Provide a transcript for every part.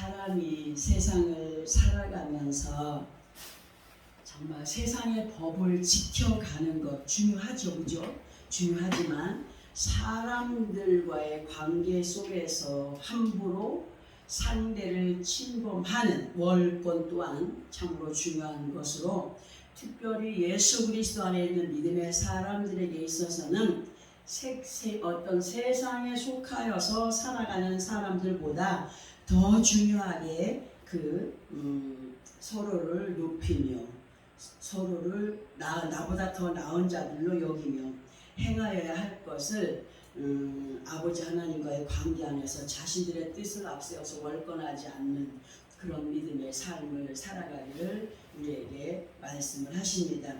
사람이 세상을 살아가면서 정말 세상의 법을 지켜가는 것 중요하죠, 그죠? 중요하지만 사람들과의 관계 속에서 함부로 상대를 침범하는 월권 또한 참으로 중요한 것으로, 특별히 예수 그리스도 안에 있는 믿음의 사람들에게 있어서는 어떤 세상에 속하여서 살아가는 사람들보다 더 중요하게 서로를 높이며 서로를 나보다 더 나은 자들로 여기며 행하여야 할 것을 아버지 하나님과의 관계 안에서 자신들의 뜻을 앞세워서 월권하지 않는 그런 믿음의 삶을 살아가기를 우리에게 말씀을 하십니다.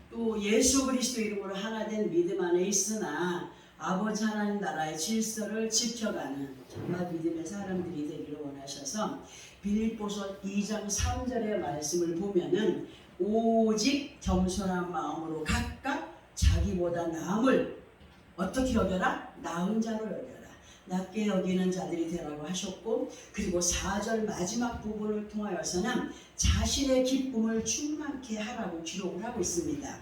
또 예수 그리스도 이름으로 하나 된 믿음 안에 있으나 아버지 하나님 나라의 질서를 지켜가는 정말 믿음의 사람들이 되기를 원하셔서 빌립보서 2장 3절의 말씀을 보면은 오직 겸손한 마음으로 각각 자기보다 남을 어떻게 여겨라? 나은 자로 여겨라. 낮게 여기는 자들이 되라고 하셨고, 그리고 4절 마지막 부분을 통하여서는 자신의 기쁨을 충만케 하라고 기록을 하고 있습니다.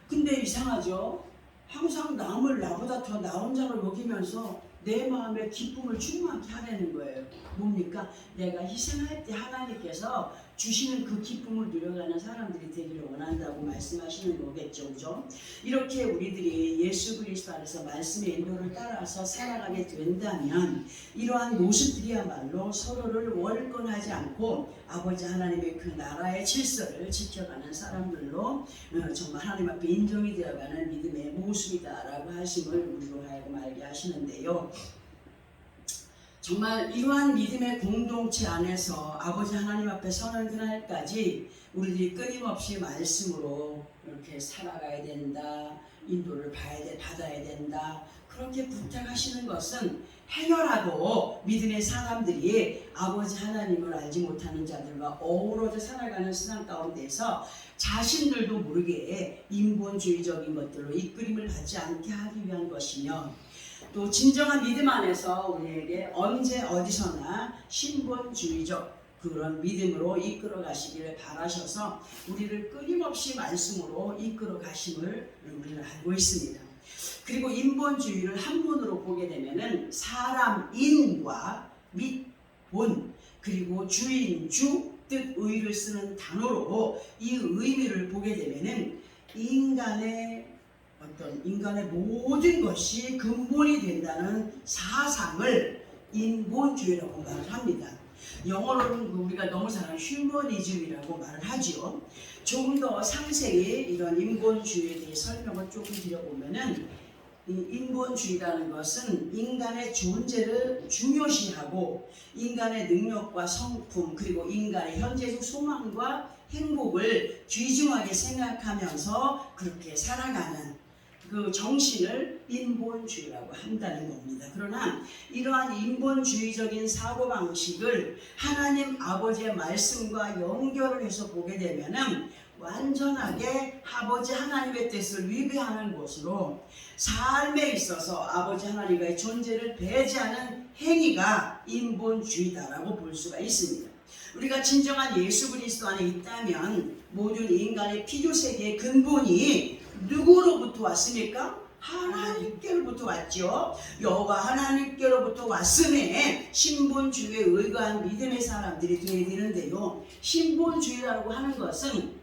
근데 이상하죠? 항상 남을 나보다 더 나은 자로 여기면서 내 마음의 기쁨을 충만케 하라는 거예요. 뭡니까? 내가 희생할 때 하나님께서 주시는 그 기쁨을 누려가는 사람들이 되기를 원한다고 말씀하시는 거겠죠, 그죠? 이렇게 우리들이 예수 그리스도 안에서 말씀의 인도를 따라서 살아가게 된다면 이러한 모습들이야말로 서로를 월권하지 않고 아버지 하나님의 그 나라의 질서를 지켜가는 사람들로 정말 하나님 앞에 인정이 되어가는 믿음의 모습이다라고 하심을 우리로 하여금 알게 하시는데요. 정말 이러한 믿음의 공동체 안에서 아버지 하나님 앞에 서는 그날까지 우리들이 끊임없이 말씀으로 이렇게 살아가야 된다, 인도를 받아야 된다, 그렇게 부탁하시는 것은 행여라도 믿음의 사람들이 아버지 하나님을 알지 못하는 자들과 어우러져 살아가는 세상 가운데서 자신들도 모르게 인본주의적인 것들로 이끌림을 받지 않게 하기 위한 것이며, 또 진정한 믿음 안에서 우리에게 언제 어디서나 신본주의적 그런 믿음으로 이끌어 가시기를 바라셔서 우리를 끊임없이 말씀으로 이끌어 가심을 우리는 알고 있습니다. 그리고 인본주의를 한문으로 보게 되면은 사람인과 및 본, 그리고 주인, 주, 뜻, 의를 쓰는 단어로 이 의미를 보게 되면은 인간의 모든 것이 근본이 된다는 사상을 인본주의라고 말을 합니다. 영어로는 우리가 너무 잘 아는 휴머니즘이라고 말을 하죠. 조금 더 상세히 이런 인본주의에 대해 설명을 조금 드려보면은, 이 인본주의라는 것은 인간의 존재를 중요시하고 인간의 능력과 성품, 그리고 인간의 현재적 소망과 행복을 귀중하게 생각하면서 그렇게 살아가는 그 정신을 인본주의라고 한다는 겁니다. 그러나 이러한 인본주의적인 사고방식을 하나님 아버지의 말씀과 연결을 해서 보게 되면은 완전하게 아버지 하나님의 뜻을 위배하는 것으로 삶에 있어서 아버지 하나님과의 존재를 배제하는 행위가 인본주의다라고 볼 수가 있습니다. 우리가 진정한 예수 그리스도 안에 있다면 모든 인간의 피조세계의 근본이 누구로부터 왔습니까? 하나님께로부터 왔죠. 여호와 하나님께로부터 왔음에 신본주의에 의거한 믿음의 사람들이 되어야 되는데요. 신본주의라고 하는 것은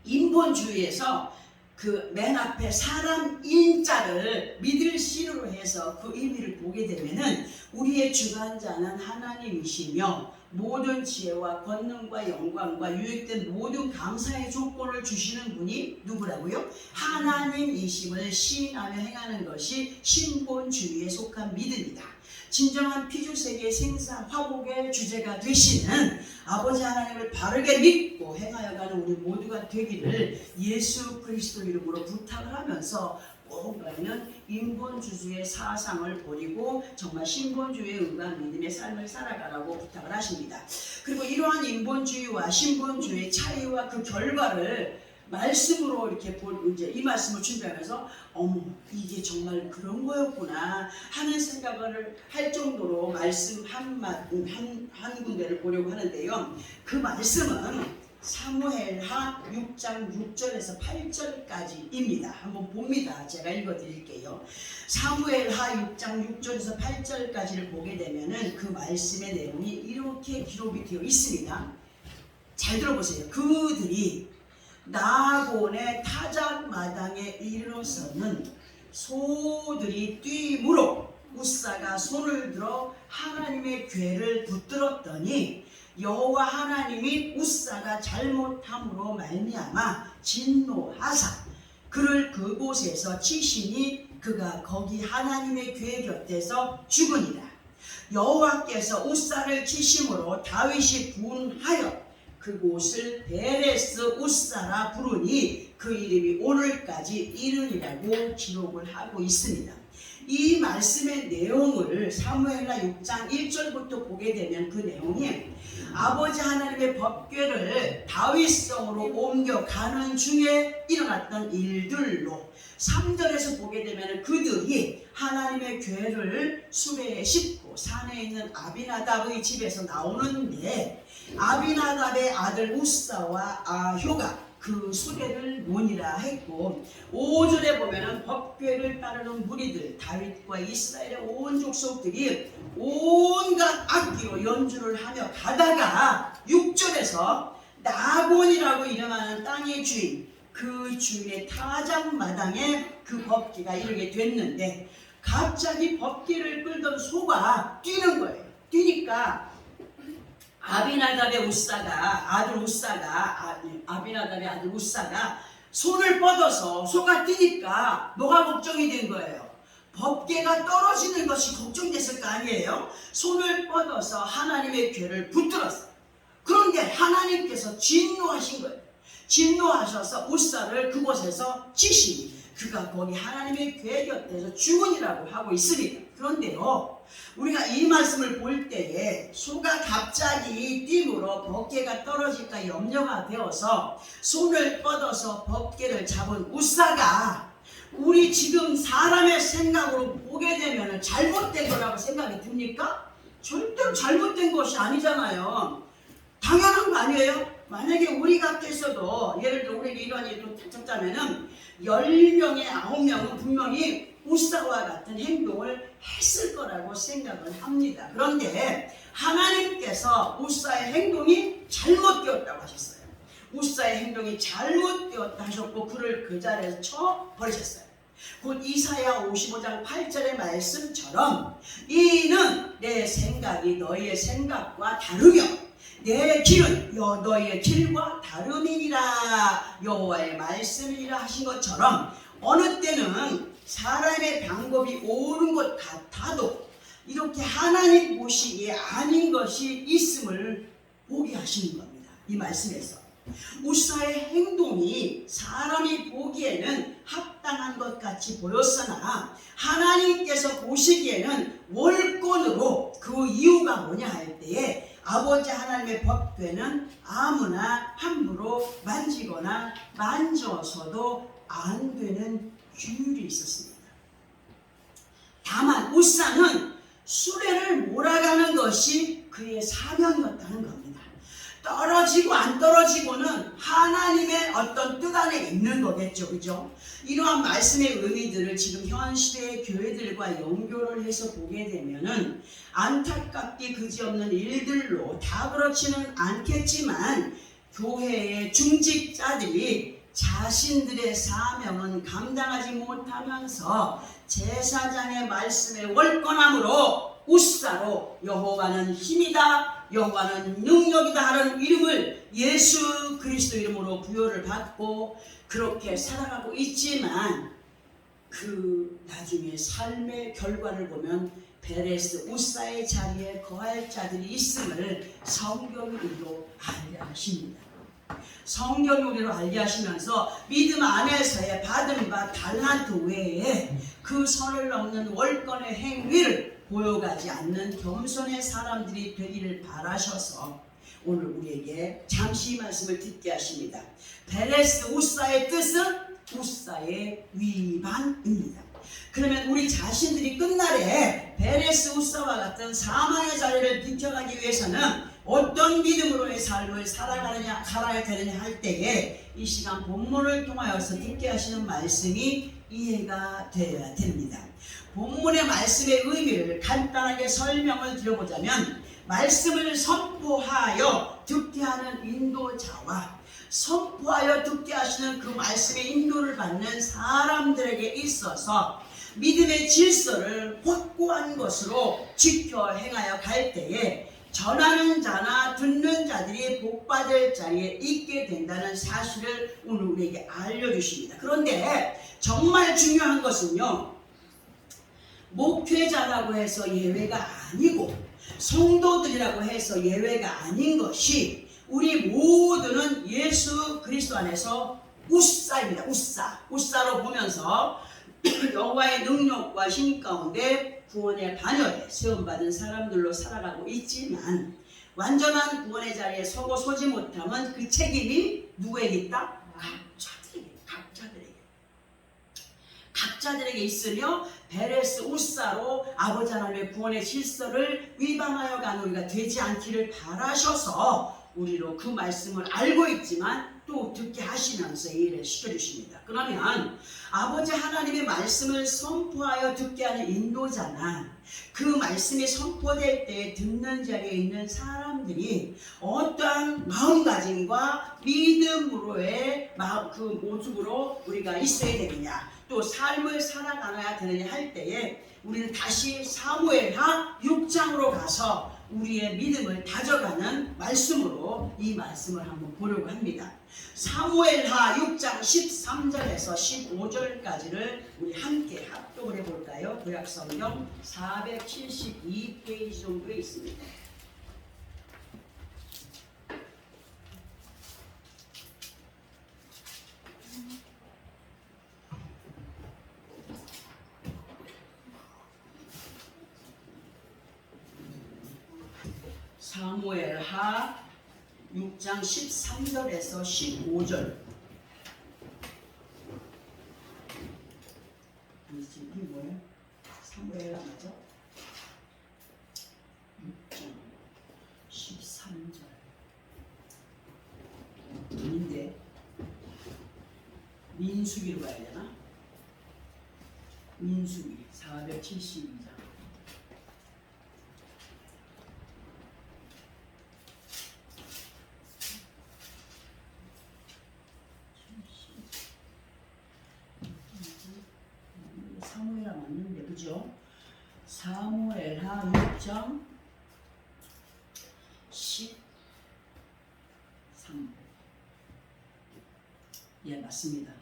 인본주의에서 그 맨 앞에 사람 인자를 믿을 신으로 해서 그 의미를 보게 되면은 우리의 주관자는 하나님이시며 모든 지혜와 권능과 영광과 유익된 모든 감사의 조건을 주시는 분이 누구라고요? 하나님이심을 시인하며 행하는 것이 신본주의에 속한 믿음이다. 진정한 피조세계의 생사 화복의 주제가 되시는 아버지 하나님을 바르게 믿고 행하여가는 우리 모두가 되기를 예수 그리스도 이름으로 부탁을 하면서, 꼭 너희는 인본주의의 사상을 버리고 정말 신본주의에 의한 믿음의 삶을 살아가라고 부탁을 하십니다. 그리고 이러한 인본주의와 신본주의의 차이와 그 결과를 말씀으로 이렇게 이제 이 말씀을 준비하면서 어머 이게 정말 그런 거였구나 하는 생각을 할 정도로 말씀 한 군데를 보려고 하는데요. 그 말씀은 사무엘하 6장 6절에서 8절까지입니다. 한번 봅니다. 제가 읽어드릴게요. 사무엘하 6장 6절에서 8절까지를 보게 되면은 그 말씀의 내용이 이렇게 기록이 되어 있습니다. 잘 들어보세요. 그들이 나곤의 타작마당에 이르러서는 소들이 뛰므로 우사가 손을 들어 하나님의 궤를 붙들었더니 여호와 하나님이 우사가 잘못함으로 말미암아 진노하사 그를 그곳에서 치시니 그가 거기 하나님의 궤 곁에서 죽으니라. 여호와께서 우사를 치심으로 다윗이 분하여 그곳을 베레스 우사라 부르니 그 이름이 오늘까지 이르니라고 기록을 하고 있습니다. 이 말씀의 내용을 사무엘하 6장 1절부터 보게 되면 그 내용이 아버지 하나님의 법궤를 다윗성으로 옮겨가는 중에 일어났던 일들로 3절에서 보게 되면 그들이 하나님의 궤를 수레에 싣고 산에 있는 아비나답의 집에서 나오는데 아비나답의 아들 우사와 아효가 그 수레를 모니라 했고 5절에 보면은 법궤를 따르는 무리들 다윗과 이스라엘의 온 족속들이 온갖 악기로 연주를 하며 가다가 6절에서 나곤이라고 이름하는 땅의 주인 그 주인의 타작마당에 그 법궤가 이르게 됐는데 갑자기 법궤를 끌던 소가 뛰는 거예요. 뛰니까 아비나답의 아들 우사가 손을 뻗어서 소가 뛰니까 뭐가 걱정이 된 거예요? 법궤가 떨어지는 것이 걱정됐을 거 아니에요? 손을 뻗어서 하나님의 궤를 붙들었어요. 그런데 하나님께서 진노하신 거예요. 진노하셔서 우사를 그곳에서 치시니 그가 거기 하나님의 궤 곁에서 죽으니라고 하고 있습니다. 그런데요, 우리가 이 말씀을 볼 때에 소가 갑자기 띠므로 법궤가 떨어질까 염려가 되어서 손을 뻗어서 법궤를 잡은 우사가 우리 지금 사람의 생각으로 보게 되면 잘못된 거라고 생각이 듭니까? 절대로 잘못된 것이 아니잖아요. 당연한 거 아니에요? 만약에 우리 같아서도 예를 들어 우리가 이런 일을 좀 닥쳤다면은 10명에 9명은 분명히 우사와 같은 행동을 했을 거라고 생각을 합니다. 그런데 하나님께서 우사의 행동이 잘못되었다고 하셨어요. 우사의 행동이 잘못되었다 하셨고 그를 그 자리에서 쳐버리셨어요. 곧 이사야 55장 8절의 말씀처럼 이는 내 생각이 너희의 생각과 다르며 내 길은 너희의 길과 다름이니라 여호와의 말씀이라 하신 것처럼 어느 때는 사람의 방법이 옳은 것 같아도 이렇게 하나님 보시기에 아닌 것이 있음을 보게 하시는 겁니다. 이 말씀에서 우사의 행동이 사람이 보기에는 합당한 것 같이 보였으나 하나님께서 보시기에는 월권으로 그 이유가 뭐냐 할 때에 아버지 하나님의 법궤는 아무나 함부로 만지거나 만져서도 안 되는 규율이 있었습니다. 다만 우사는 수레를 몰아가는 것이 그의 사명이었다는 겁니다. 떨어지고 안 떨어지고는 하나님의 어떤 뜻 안에 있는 거겠죠. 그죠? 이러한 말씀의 의미들을 지금 현 시대의 교회들과 연결을 해서 보게 되면은 안타깝게 그지없는 일들로 다 그렇지는 않겠지만 교회의 중직자들이 자신들의 사명은 감당하지 못하면서 제사장의 말씀에 월권함으로 우사로 여호와는 힘이다 여호와는 능력이다 하는 이름을 예수 그리스도 이름으로 부여를 받고 그렇게 살아가고 있지만 그 나중에 삶의 결과를 보면 베레스 우사의 자리에 거할 자들이 있음을 성경이 우리로 알게 하십니다. 성경이 우리로 알게 하시면서 믿음 안에서의 받은 바 달란트 외에 그 선을 넘는 월권의 행위를 보여가지 않는 겸손의 사람들이 되기를 바라셔서 오늘 우리에게 잠시 이 말씀을 듣게 하십니다. 베레스 우사의 뜻은 우사의 위반입니다. 그러면 우리 자신들이 끝날에 베레스 우사와 같은 사망의 자리를 비켜가기 위해서는 어떤 믿음으로의 삶을 살아야 되느냐 할 때에 이 시간 본문을 통하여서 듣게 하시는 말씀이 이해가 되어야 됩니다. 본문의 말씀의 의미를 간단하게 설명을 드려보자면, 말씀을 선포하여 듣게 하는 인도자와 선포하여 듣게 하시는 그 말씀의 인도를 받는 사람들에게 있어서 믿음의 질서를 확고한 것으로 지켜 행하여 갈 때에 전하는 자나 듣는 자들이 복받을 자리에 있게 된다는 사실을 오늘 우리에게 알려주십니다. 그런데 정말 중요한 것은요, 목회자라고 해서 예외가 아니고 성도들이라고 해서 예외가 아닌 것이, 우리 모두는 예수 그리스도 안에서 우사입니다. 우사로 보면서 여호와의 능력과 힘 가운데 구원의 반열에 세움받은 사람들로 살아가고 있지만, 완전한 구원의 자리에 서고 서지 못하면 그 책임이 누구에게 있다? 각자들에게 있으며, 베레스 우사로 아버지 하나님의 구원의 질서를 위반하여 간 우리가 되지 않기를 바라셔서 우리로 그 말씀을 알고 있지만 또 듣게 하시면서 이 일을 시켜주십니다. 그러면 아버지 하나님의 말씀을 선포하여 듣게 하는 인도자나 그 말씀이 선포될 때 듣는 자리에 있는 사람들이 어떠한 마음가짐과 믿음으로의 그 모습으로 우리가 있어야 되느냐, 또 삶을 살아가야 되느냐 할 때에 우리는 다시 사무엘하 6장으로 가서 우리의 믿음을 다져가는 말씀으로 이 말씀을 한번 보려고 합니다. 사무엘하 6장 13절에서 15절까지를 우리 함께 합독을 해볼까요? 구약성경 472페이지 정도에 있습니다. 사무엘하 6장 13절에서 15절. 이게 뭐예요? 사무엘하 맞죠? 6장 13절. 아닌데 민수기로 가야 되나? 민수기 472장. 사무엘하 맞는데, 그죠? 사무엘하 6장 13. 예, 맞습니다.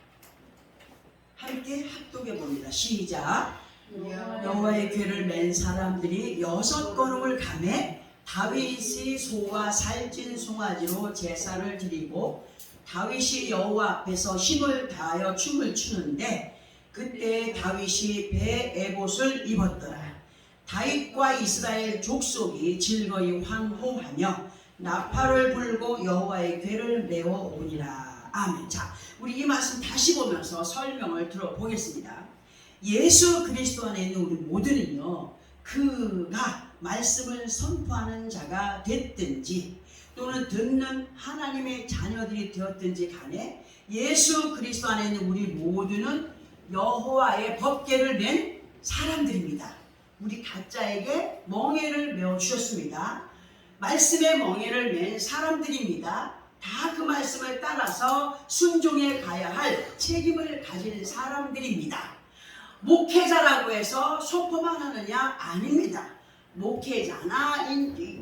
함께 합독해 봅니다. 시작. 여호와의 궤를 맨 사람들이 6걸음을 가매 다윗이 소와 살찐 송아지로 제사를 드리고, 다윗이 여호와 앞에서 힘을 다하여 춤을 추는데, 그때 다윗이 배 에봇을 입었더라. 다윗과 이스라엘 족속이 즐거이 환호하며 나팔을 불고 여호와의 궤를 메워 오니라. 아멘. 자, 우리 이 말씀 다시 보면서 설명을 들어보겠습니다. 예수 그리스도 안에 있는 우리 모두는요, 그가 말씀을 선포하는 자가 됐든지 또는 듣는 하나님의 자녀들이 되었든지 간에 예수 그리스도 안에 있는 우리 모두는 여호와의 법궤를 맨 사람들입니다. 우리 각자에게 멍에를 메어 주셨습니다. 말씀의 멍에를 맨 사람들입니다. 다 그 말씀을 따라서 순종해 가야 할 책임을 가진 사람들입니다. 목회자라고 해서 소포만 하느냐? 아닙니다. 목회자나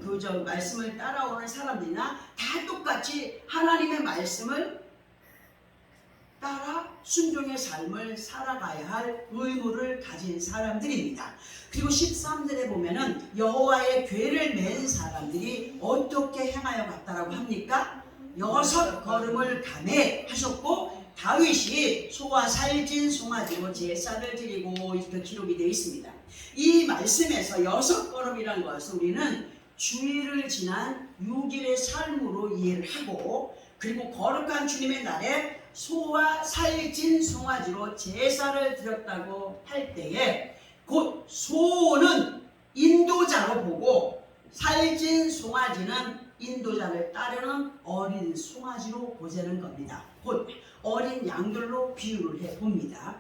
그저 말씀을 따라오는 사람들이나 다 똑같이 하나님의 말씀을 따라 순종의 삶을 살아가야 할 의무를 가진 사람들입니다. 그리고 13절에 보면은 여호와의 궤를 맨 사람들이 어떻게 행하여 갔다라고 합니까? 6걸음을 가매 하셨고, 다윗이 소와 살찐 송아지로 제사를 드리고 이렇게 기록이 되어 있습니다. 이 말씀에서 6걸음이라는 것은 우리는 주일을 지난 6일의 삶으로 이해를 하고, 그리고 거룩한 주님의 날에 소와 살찐 송아지로 제사를 드렸다고 할 때에 곧 소는 인도자로 보고 살찐 송아지는 인도자를 따르는 어린 송아지로 보자는 겁니다. 곧 어린 양들로 비유를 해봅니다.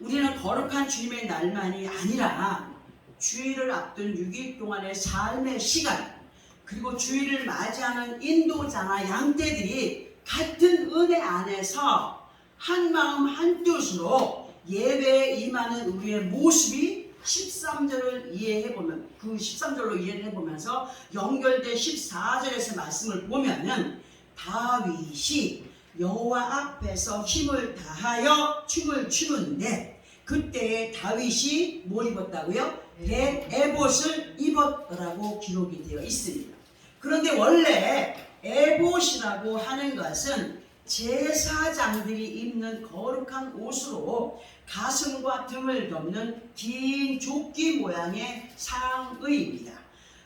우리는 거룩한 주님의 날만이 아니라 주일을 앞둔 6일 동안의 삶의 시간, 그리고 주일을 맞이하는 인도자나 양떼들이 같은 은혜 안에서 한마음 한뜻으로 예배에 임하는 우리의 모습이 13절을 이해해보면, 그 13절로 이해를 해보면서 연결된 14절에서 말씀을 보면은 다윗이 여호와 앞에서 힘을 다하여 춤을 추는데, 그때 다윗이 뭘 입었다고요? 에봇을 입었더라고 기록이 되어 있습니다. 그런데 원래 에봇이라고 하는 것은 제사장들이 입는 거룩한 옷으로 가슴과 등을 덮는 긴 조끼 모양의 상의입니다.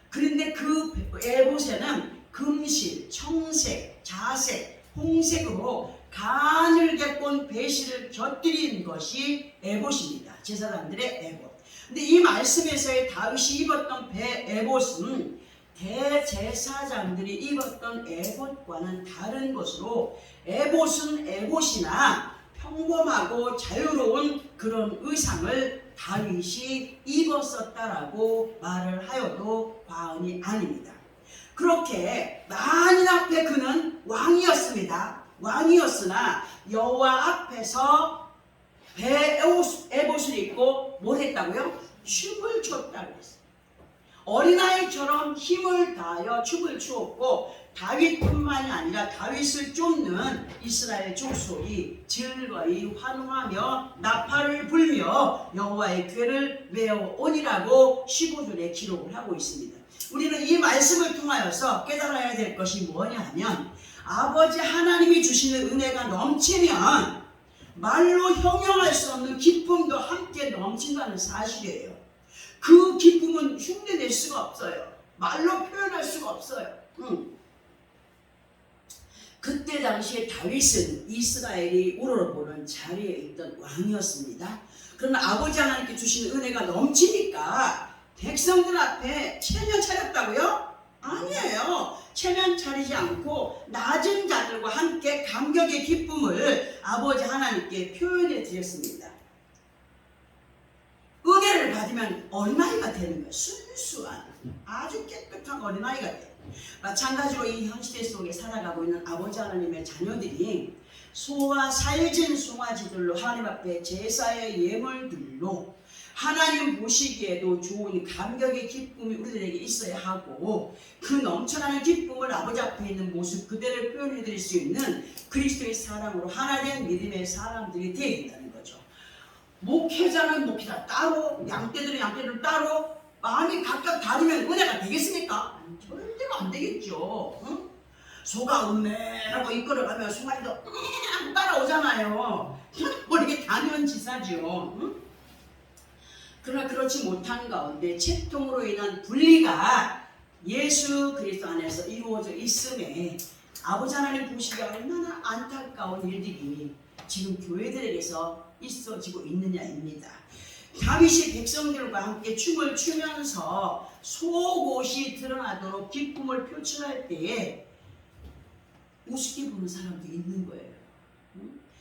그런데 그 에봇에는 금실, 청색, 자색, 홍색으로 가늘게 꼰 배실을 곁들인 것이 에봇입니다. 제사장들의 에봇. 근데 이 말씀에서의 다윗이 입었던 에봇은 대제사장들이 입었던 에봇과는 다른 것으로, 에봇은 에봇이나 평범하고 자유로운 그런 의상을 다윗이 입었었다라고 말을 하여도 과언이 아닙니다. 그렇게 만인 앞에 그는 왕이었습니다. 왕이었으나 여호와 앞에서 에봇을 입고 뭘 했다고요? 춤을 췄다고 했어요. 어린아이처럼 힘을 다하여 춤을 추었고, 다윗뿐만이 아니라 다윗을 쫓는 이스라엘 족속이 즐거이 환호하며 나팔을 불며 여호와의 궤를 메어오니라고 15절에 기록을 하고 있습니다. 우리는 이 말씀을 통하여서 깨달아야 될 것이 뭐냐 하면, 아버지 하나님이 주시는 은혜가 넘치면 말로 형용할 수 없는 기쁨도 함께 넘친다는 사실이에요. 그 기쁨은 흉내낼 수가 없어요. 말로 표현할 수가 없어요. 그때 당시에 다윗은 이스라엘이 우러러보는 자리에 있던 왕이었습니다. 그러나 아버지 하나님께 주신 은혜가 넘치니까 백성들 앞에 체면 차렸다고요? 아니에요. 체면 차리지 않고 낮은 자들과 함께 감격의 기쁨을 아버지 하나님께 표현해 드렸습니다. 은혜를 받으면 어린아이가 되는 거예요. 순수한 아주 깨끗한 어린아이가 돼요. 마찬가지로 이 현시대 속에 살아가고 있는 아버지 하나님의 자녀들이 소와 살진 송아지들로 하나님 앞에 제사의 예물들로 하나님 보시기에도 좋은 감격의 기쁨이 우리들에게 있어야 하고, 그 넘쳐나는 기쁨을 아버지 앞에 있는 모습 그대로 표현해 드릴 수 있는 그리스도의 사랑으로 하나 된 믿음의 사람들이 되어야 된다는 거죠. 목회자는 목회자 따로, 양떼들은 양떼들 따로, 마음이 각각 다르면 은혜가 되겠습니까? 절대로 안 되겠죠. 응? 소가 음메라고 이끌어가면 송아지도 따라오잖아요. 뭐 이게 당연지사죠. 응? 그러나 그렇지 못한 가운데 채통으로 인한 분리가 예수 그리스도 안에서 이루어져 있음에 아버지 하나님 보시기에 얼마나 안타까운 일들이 지금 교회들에게서 있어지고 있느냐입니다. 다윗이 백성들과 함께 춤을 추면서 속옷이 드러나도록 기쁨을 표출할 때에 우습게 보는 사람도 있는 거예요.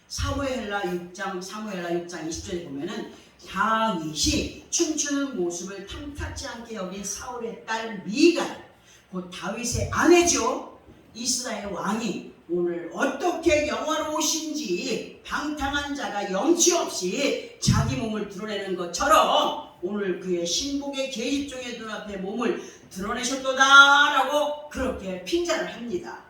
사무엘하 6장 20절에 보면은 다윗이 춤추는 모습을 탐탁지 않게 여긴 사울의 딸 미갈, 곧 다윗의 아내죠. 이스라엘 왕이 오늘 어떻게 영화로우신지 방탕한 자가 염치 없이 자기 몸을 드러내는 것처럼 오늘 그의 신복의 계집종의 눈앞에 몸을 드러내셨도다라고 그렇게 핀잔을 합니다.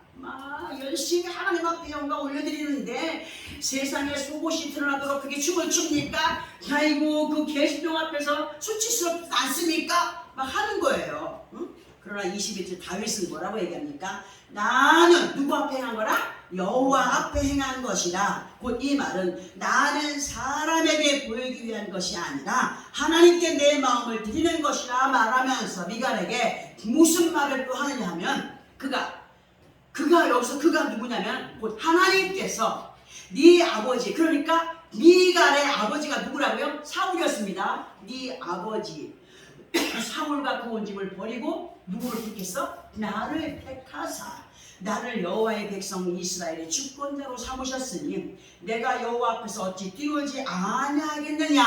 열심히 하나님 앞에 영광 올려드리는데 세상에 속옷이 드러나도록 그게 춤을 춥니까? 아이고 그 계집종 앞에서 수치스럽지 않습니까? 막 하는 거예요. 응? 그러나 21절 다윗은 뭐라고 얘기합니까? 나는 누구 앞에 한 거라? 여호와 앞에 행한 것이라. 곧 이 말은 나는 사람에게 보이기 위한 것이 아니라 하나님께 내 마음을 드리는 것이라 말하면서 미갈에게 무슨 말을 또 하느냐 하면 그가 여기서 그가 누구냐면 곧 하나님께서 네 아버지, 그러니까 미갈의 아버지가 누구라고요? 사울이었습니다. 네 아버지 사울과 그 온 집을 버리고 누구를 택했어? 나를 택하사 나를 여호와의 백성 이스라엘의 주권자로 삼으셨으니 내가 여호와 앞에서 어찌 뛰어오지 아니하겠느냐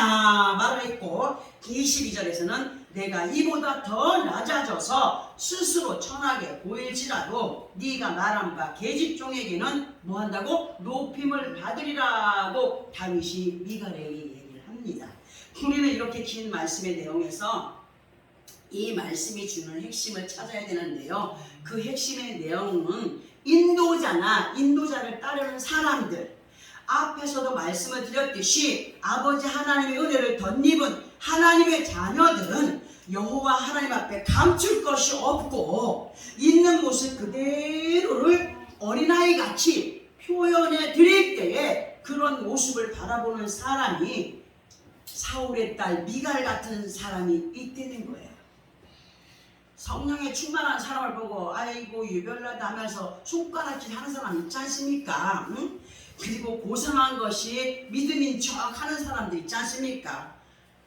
말을 했고, 22절에서는 내가 이보다 더 낮아져서 스스로 천하게 보일지라도 네가 말한 바 계집종에게는 뭐한다고? 높임을 받으리라고 다윗이 미갈에게 얘기를 합니다. 우리는 이렇게 긴 말씀의 내용에서 이 말씀이 주는 핵심을 찾아야 되는데요. 그 핵심의 내용은 인도자를 따르는 사람들, 앞에서도 말씀을 드렸듯이 아버지 하나님의 은혜를 덧입은 하나님의 자녀들은 여호와 하나님 앞에 감출 것이 없고 있는 모습 그대로를 어린아이같이 표현해 드릴 때에 그런 모습을 바라보는 사람이 사울의 딸 미갈 같은 사람이 있다는 거예요. 성령에 충만한 사람을 보고 아이고 유별나다 하면서 손가락질 하는 사람 있지 않습니까? 응? 그리고 고상한 것이 믿음인 척 하는 사람들 있지 않습니까?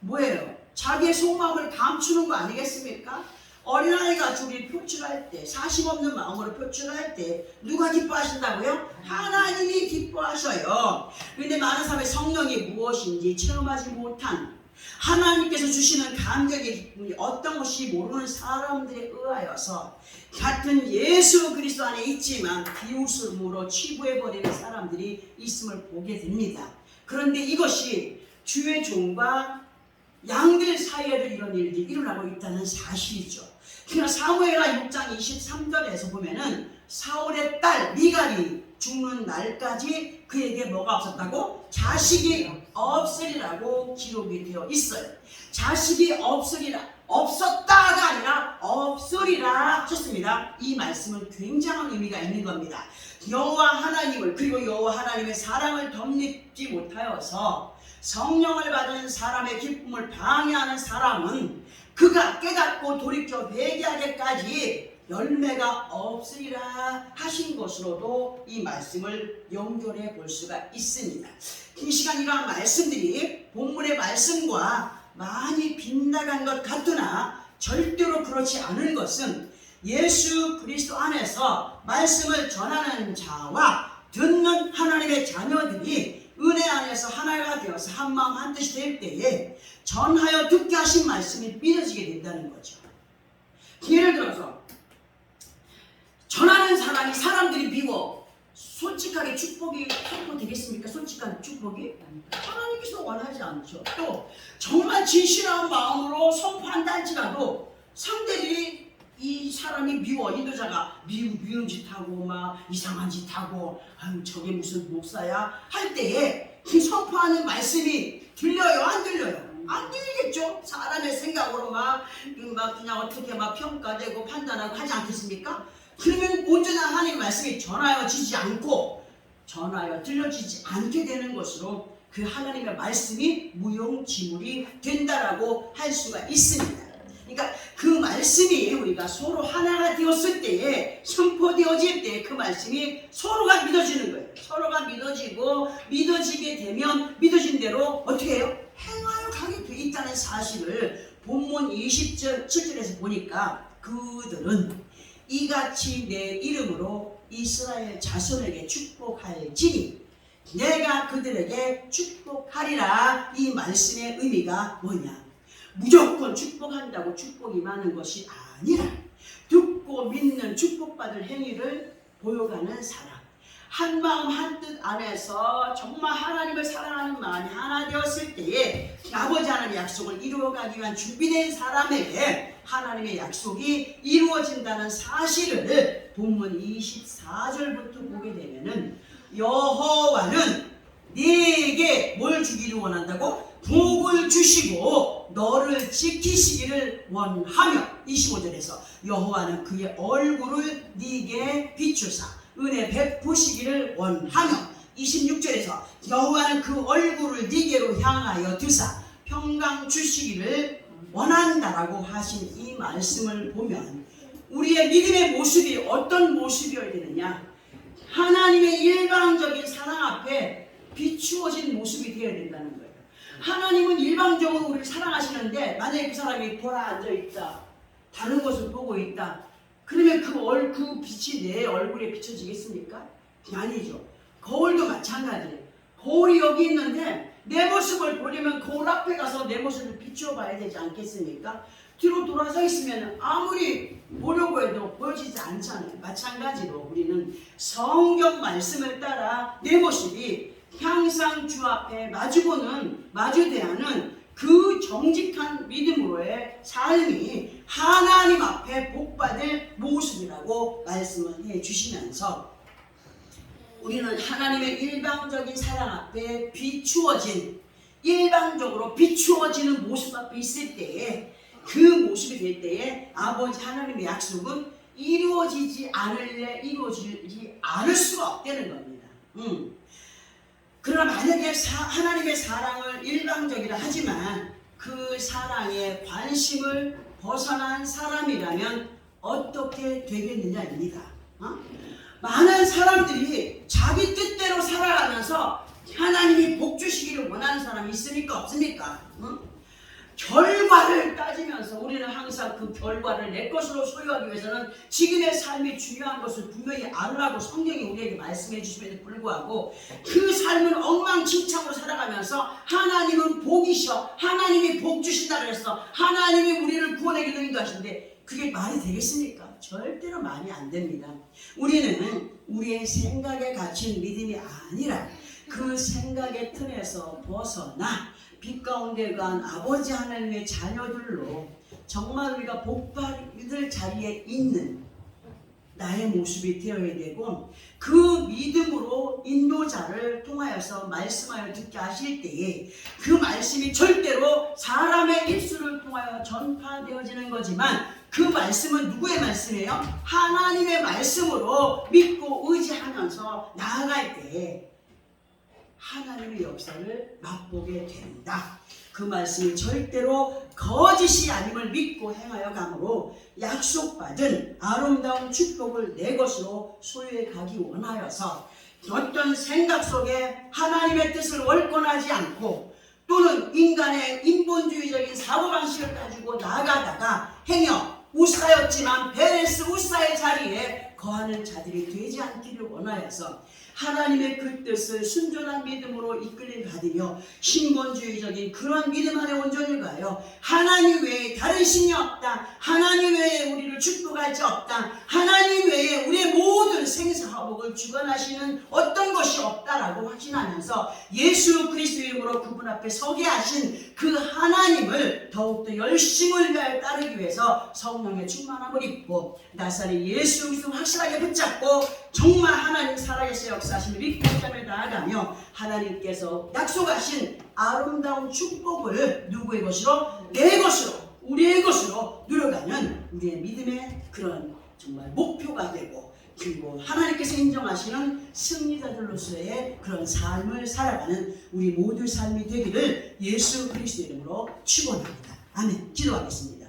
뭐예요? 자기의 속마음을 감추는 거 아니겠습니까? 어린아이가 우리 표출할 때, 사심 없는 마음으로 표출할 때 누가 기뻐하신다고요? 하나님이 기뻐하셔요. 그런데 많은 사람의 성령이 무엇인지 체험하지 못한, 하나님께서 주시는 감격의 기쁨이 어떤 것이 모르는 사람들에 의하여서 같은 예수 그리스도 안에 있지만 비웃음으로 치부해버리는 사람들이 있음을 보게 됩니다. 그런데 이것이 주의 종과 양들 사이에도 이런 일들이 일어나고 있다는 사실이죠. 그러나 사무엘하 6장 23절에서 보면은 사울의 딸 미갈이 죽는 날까지 그에게 뭐가 없었다고? 자식이 없으리라고 기록이 되어 있어요. 자식이 없었다가 아니라 없으리라 하셨습니다. 이 말씀은 굉장한 의미가 있는 겁니다. 여호와 하나님을, 그리고 여호와 하나님의 사랑을 덧입지 못하여서 성령을 받은 사람의 기쁨을 방해하는 사람은 그가 깨닫고 돌이켜 회개하기까지 열매가 없으리라 하신 것으로도 이 말씀을 연결해 볼 수가 있습니다. 이 시간 이러한 말씀들이 본문의 말씀과 많이 빗나간 것 같으나 절대로 그렇지 않은 것은 예수 그리스도 안에서 말씀을 전하는 자와 듣는 하나님의 자녀들이 은혜 안에서 하나가 되어서 한마음 한뜻이 될 때에 전하여 듣게 하신 말씀이 믿어지게 된다는 거죠. 예를 들어서 전하는 사람이 사람들이 미워 솔직하게 축복이 선포되겠습니까? 솔직한 축복이? 하나님께서 원하지 않죠. 또 정말 진실한 마음으로 선포한다 할지라도 상대들이 이 사람이 미워, 인도자가 미운 짓 하고 막 이상한 짓 하고 아유 저게 무슨 목사야 할 때에 그 선포하는 말씀이 들려요? 안 들려요? 안 들리겠죠? 사람의 생각으로 막 그냥 어떻게 막 평가되고 판단하고 하지 않겠습니까? 그러면 온전한 하나님의 말씀이 전하여지지 않고 전하여 들려지지 않게 되는 것으로 그 하나님의 말씀이 무용지물이 된다라고 할 수가 있습니다. 그러니까 그 말씀이 우리가 서로 하나가 되었을 때에 선포되어질 때 그 말씀이 서로가 믿어지는 거예요. 서로가 믿어지고 믿어지게 되면 믿어진 대로 어떻게 해요? 행하여 가게 돼 있다는 사실을 본문 27절에서 보니까 그들은 이같이 내 이름으로 이스라엘 자손에게 축복할지니 내가 그들에게 축복하리라. 이 말씀의 의미가 뭐냐? 무조건 축복한다고 축복이 많은 것이 아니라 듣고 믿는 축복받을 행위를 보여가는 사람, 한마음 한뜻 안에서 정말 하나님을 사랑하는 마음이 하나 되었을 때에 아버지 하나님의 약속을 이루어가기 위한 준비된 사람에게 하나님의 약속이 이루어진다는 사실을 본문 24절부터 보게 되면은 여호와는 네게 뭘 주기를 원한다고? 복을 주시고 너를 지키시기를 원하며 25절에서 여호와는 그의 얼굴을 네게 비추사 은혜 베푸시기를 원하며 26절에서 여호와는 그 얼굴을 네게로 향하여 드사 평강 주시기를 원한다라고 하신 이 말씀을 보면 우리의 믿음의 모습이 어떤 모습이어야 되느냐, 하나님의 일방적인 사랑 앞에 비추어진 모습이 되어야 된다는 거예요. 하나님은 일방적으로 우리를 사랑하시는데 만약에 그 사람이 돌아 앉아있다, 다른 것을 보고 있다, 그러면 그 빛이 내 얼굴에 비춰지겠습니까? 아니죠. 거울도 마찬가지예요. 거울이 여기 있는데 내 모습을 보려면 거울 앞에 가서 내 모습을 비추어 봐야 되지 않겠습니까? 뒤로 돌아서 있으면 아무리 보려고 해도 보여지지 않잖아요. 마찬가지로 우리는 성경 말씀을 따라 내 모습이 항상 주 앞에 마주대하는 그 정직한 믿음으로의 삶이 하나님 앞에 복받을 모습이라고 말씀을 해주시면서 우리는 하나님의 일방적인 사랑 앞에 일방적으로 비추어지는 모습 앞에 있을 때에, 그 모습이 될 때에 아버지 하나님의 약속은 이루어지지 않을 수가 없다는 겁니다. 그러나 만약에 하나님의 사랑을 일방적이라 하지만 그 사랑에 관심을 벗어난 사람이라면 어떻게 되겠느냐입니다. 많은 사람들이 자기 뜻대로 살아가면서 하나님이 복 주시기를 원하는 사람이 있습니까? 없습니까? 결과를 따지면서 우리는 항상 그 결과를 내 것으로 소유하기 위해서는 지금의 삶이 중요한 것을 분명히 알으라고 성경이 우리에게 말씀해 주심에도 불구하고 그 삶은 엉망진창으로 살아가면서 하나님은 복이셔, 하나님이 복 주신다 그랬어, 하나님이 우리를 구원의 길로 인도하시는데 그게 말이 되겠습니까? 절대로 말이 안 됩니다. 우리는 우리의 생각에 갇힌 믿음이 아니라 그 생각의 틀에서 벗어나 빛 가운데 간 아버지 하나님의 자녀들로 정말 우리가 복받을 자리에 있는 나의 모습이 되어야 되고, 그 믿음으로 인도자를 통하여서 말씀하여 듣게 하실 때에 그 말씀이 절대로 사람의 입술을 통하여 전파되어지는 거지만 그 말씀은 누구의 말씀이에요? 하나님의 말씀으로 믿고 의지하면서 나아갈 때에 하나님의 역사를 맛보게 된다. 그 말씀이 절대로 거짓이 아님을 믿고 행하여 가므로 약속받은 아름다운 축복을 내 것으로 소유해 가기 원하여서 어떤 생각 속에 하나님의 뜻을 월권하지 않고 또는 인간의 인본주의적인 사고방식을 가지고 나아가다가 행여 우사였지만 베레스 우사의 자리에 거하는 자들이 되지 않기를 원하여서 하나님의 그 뜻을 순전한 믿음으로 이끌림 받으며 신본주의적인 그런 믿음 안에 온전히 가요. 하나님 외에 다른 신이 없다, 하나님 외에 우리를 축복할 자 없다, 하나님 외에 우리의 모든 생사화복을 주관하시는 어떤 것이 없다라고 확신하면서 예수 그리스도 이름으로 그분 앞에 서게 하신 그 하나님을 더욱더 열심을 위하여 따르기 위해서 성령의 충만함을 입고 나사렛 예수 그리스도 확실하게 붙잡고 정말 하나님 살아계신 역사하심을 믿고 삶을 나아가며 하나님께서 약속하신 아름다운 축복을 누구의 것으로? 내 것으로, 우리의 것으로 누려가는 우리의 믿음의 그런 정말 목표가 되고, 그리고 하나님께서 인정하시는 승리자들로서의 그런 삶을 살아가는 우리 모두 삶이 되기를 예수 그리스도 이름으로 축원합니다. 아멘. 기도하겠습니다.